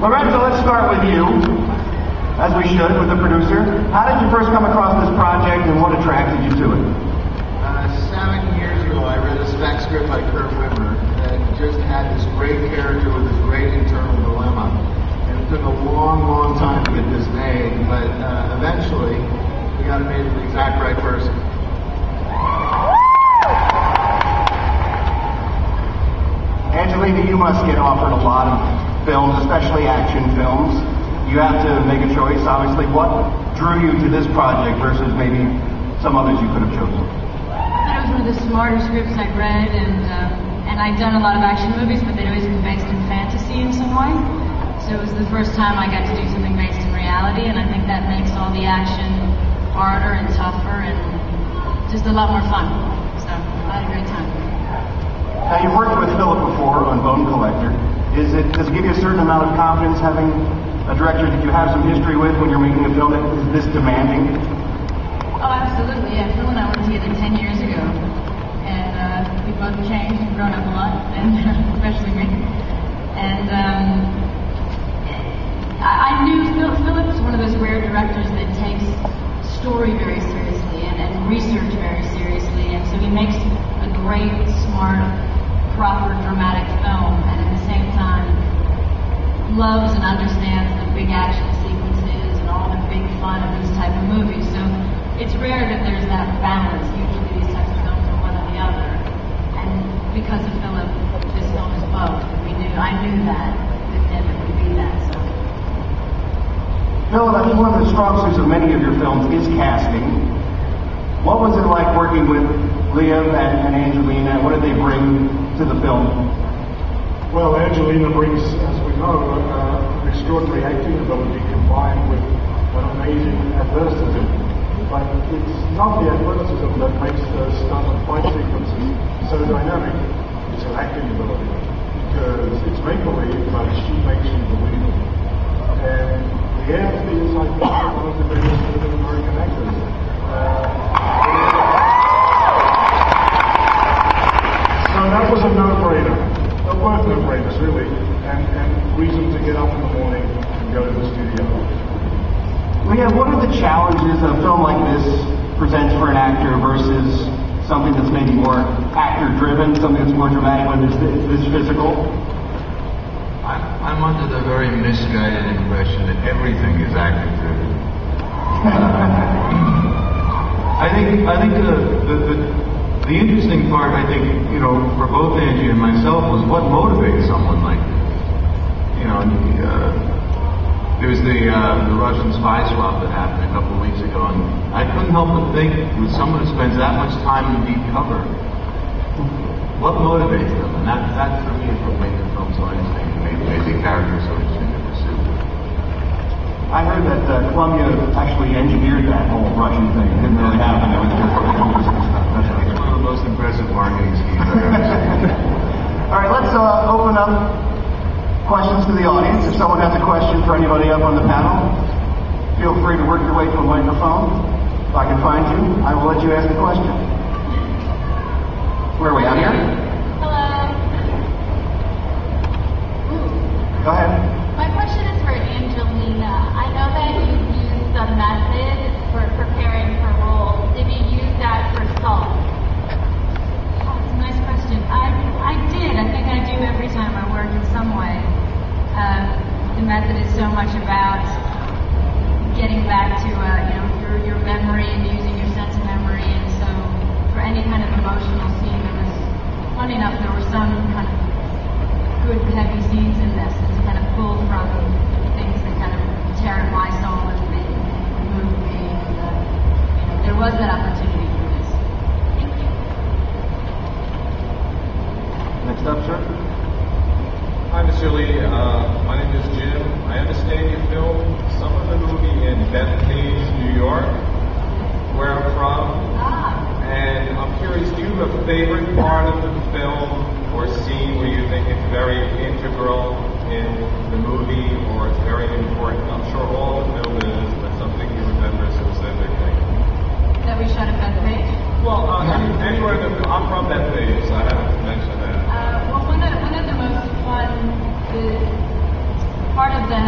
Lorenzo, let's start with you, as we should, with the producer. How did you first come across this project, and what attracted you to it? 7 years ago, I read a spec script by Kurt Wimmer that just had this great character with this great internal dilemma. And it took a long, long time to get this made, but eventually, we got it made with the exact right person. Angelina, you must get offered a lot of films, especially action films. You have to make a choice, obviously. What drew you to this project versus maybe some others you could have chosen? I thought it was one of the smarter scripts I'd read, and I'd done a lot of action movies, but they'd always been based in fantasy in some way. So it was the first time I got to do something based in reality, and I think that makes all the action harder and tougher and just a lot more fun. So I had a great time. Now, you've worked with Philip before on Bone Collector. Does it give you a certain amount of confidence having a director that you have some history with when you're making a film that is this demanding? Oh, absolutely. Yeah, Phil and I worked together 10 years ago, and we both changed and grown up a lot, and especially me. And I knew Philip was one of those rare directors that takes story very seriously and research very seriously, and so he makes a great, smart, proper dramatic film, and at the same time loves and understands the big action sequences and all the big fun of these type of movies. So it's rare that there's that balance. Usually these types of films are one or the other, and because of Philip, this film is both. I knew that with him it would be that. So. Philip, I think one of the strong suits of many of your films is casting. What was it like working with Liam and Angelina? What did they bring to the film? Well, Angelina brings, as we know, an extraordinary acting ability combined with an amazing athleticism. But it's not the athleticism that makes the stunt and fight sequences so dynamic. It's her acting ability. Because it's make-believe, but she makes you believe it. And Leanne is, I think, one of the greatest living American actors. So that was a no-brainer. They're both no-brainers, really, and reason to get up in the morning and go to the studio. Leanne, what are the challenges a film like this presents for an actor versus something that's maybe more actor-driven, something that's more dramatic when it's this physical? I'm under the very misguided impression that everything is actor-driven. I think the interesting part, I think, for both Angie and myself, was what motivates someone like this. There was the Russian spy swap that happened a couple of weeks ago, and I couldn't help but think, with someone who spends that much time in deep cover, what motivates them? And that for me is what makes the film so interesting, and made the character so interesting to pursue. I heard that Columbia actually engineered that whole Russian thing. It didn't really happen. It was just It's one of the most impressive marketing schemes I've ever seen. All right, let's open up questions to the audience. If someone has a question for anybody up on the panel, feel free to work your way to a microphone. If I can find you, I will let you ask the question. Where are we, out here? Hello. Go ahead. My question is for Angelina. I know that you used a method for preparing for roles. Did you use that for Salt? Oh, it's a nice question. I did. I think I do every time I work in some way. The method is so much about getting back to your memory and using your sense of memory. And so for any kind of emotional scene, funny enough, there were some kind of good heavy scenes in this to kind of pull from things that kind of tear at my soul and move me. And there was that opportunity for this. Thank you. Next up, sir. Hi, Miss Jolie. My name is Jim. I understand you filmed some of the movie in Bethpage, New York, where I'm from. And I'm curious, do you have a favorite part of the film or scene where you think it's very integral in the movie or it's very important? I'm sure all the film is, but something you remember specifically. That we shot at Bethpage? Well, anywhere I'm from Bethpage, so I haven't mentioned that. Well, one of the most fun part of the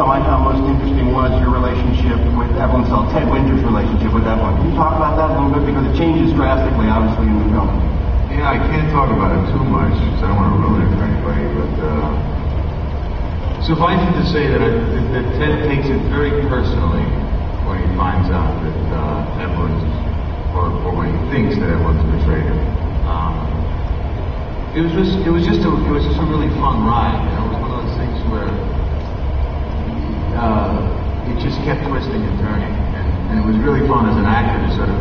film I found most interesting was your relationship with Evelyn Sell, Ted Winter's relationship with Evelyn. Can you talk about that a little bit? Because it changes drastically, obviously, in the film. Yeah, I can't talk about it too much because I don't want to ruin it for anybody, but suffice it to say that Ted takes it very personally when he finds out that Evelyn's, or when he thinks that Evelyn's betrayed him. It was just a really fun ride. You know, it was one of those things where it just kept twisting and turning, and it was really fun as an actor to sort of,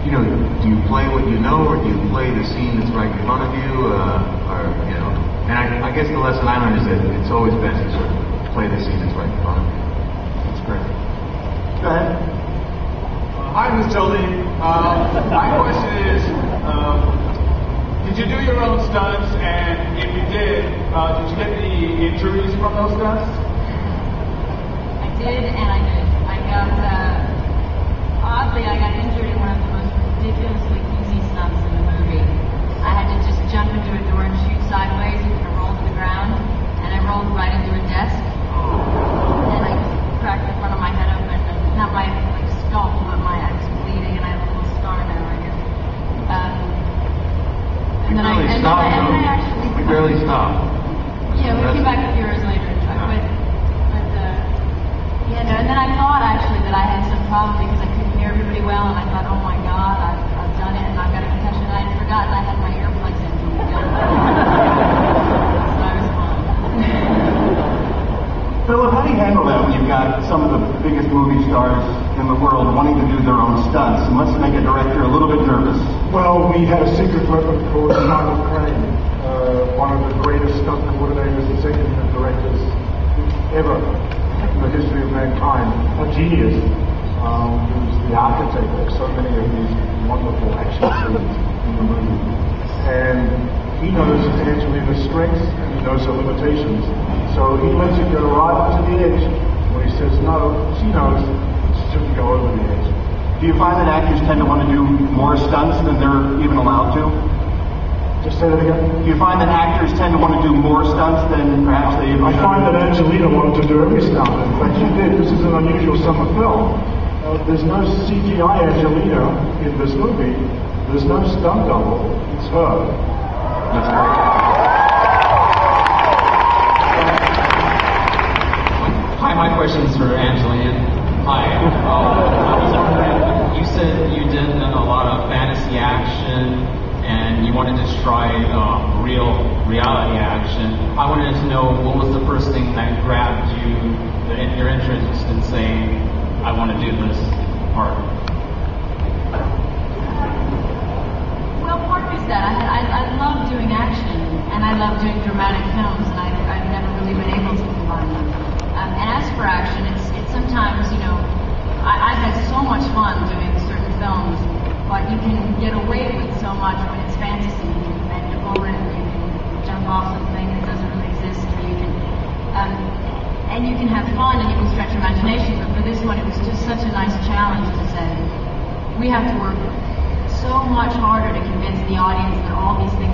you know, do you play what you know, or do you play the scene that's right in front of you, or you know? And I guess the lesson I learned is that it's always best to sort of play the scene that's right in front of you. That's great. Go ahead. Hi, Ms. Jolie. My question is, did you do your own stunts? And if you did you get any injuries from those stunts? I did, and I did. I got, oddly, I got injured in one of the most ridiculously easy stunts in the movie. I had to just jump into a door and shoot sideways and roll to the ground, and I rolled right into a desk, and I cracked the front of my head open, and not my skull, but I was bleeding, and I have a little scar now right here. And then I actually... We barely stopped. Yeah, we came back a few years later. And then I thought actually that I had some problem because I couldn't hear everybody well, and I thought, oh my God, I've done it, and I've got a concussion, and I'd forgotten I had my earplugs in. So I was fine. Philip, how do you handle that when you've got some of the biggest movie stars in the world wanting to do their own stunts? It must make a director a little bit nervous. Well, we had a secret weapon called Michael Crane, one of the greatest stunt coordinators and second directors ever in the history of mankind. A genius, who's the architect of so many of these wonderful action scenes in the movie. And he knows Angelina's strengths and he knows her limitations. So he lets it go right up to the edge. When he says no, she knows she shouldn't go over the edge. Do you find that actors tend to want to do more stunts than they're even allowed to? Just say that again. Do you find that actors tend to want to do more stunts than perhaps they even I should? find that Angelina wanted to do every stunt. In fact, she did. This is an unusual summer film. There's no CGI Angelina in this movie. There's no stunt double. It's her. That's great. Hi, my question's for Angelina. Hi. I was wondering, you said you did a lot of fantasy action and you wanted to try real reality action. I wanted to know what was the first thing that grabbed you, your interest in saying, I want to do this part? Well, part of it is that I love doing action, and I love doing dramatic films, and I've never really been able to combine them. And as for action, it's sometimes, you know, I've had so much fun doing certain films, but you can get away with so much when it's fantasy. You can bend a bullet, you can jump off something that doesn't really exist, or you can, and you can have fun and you can stretch your imagination. But for this one, it was just such a nice challenge to say, we have to work so much harder to convince the audience that all these things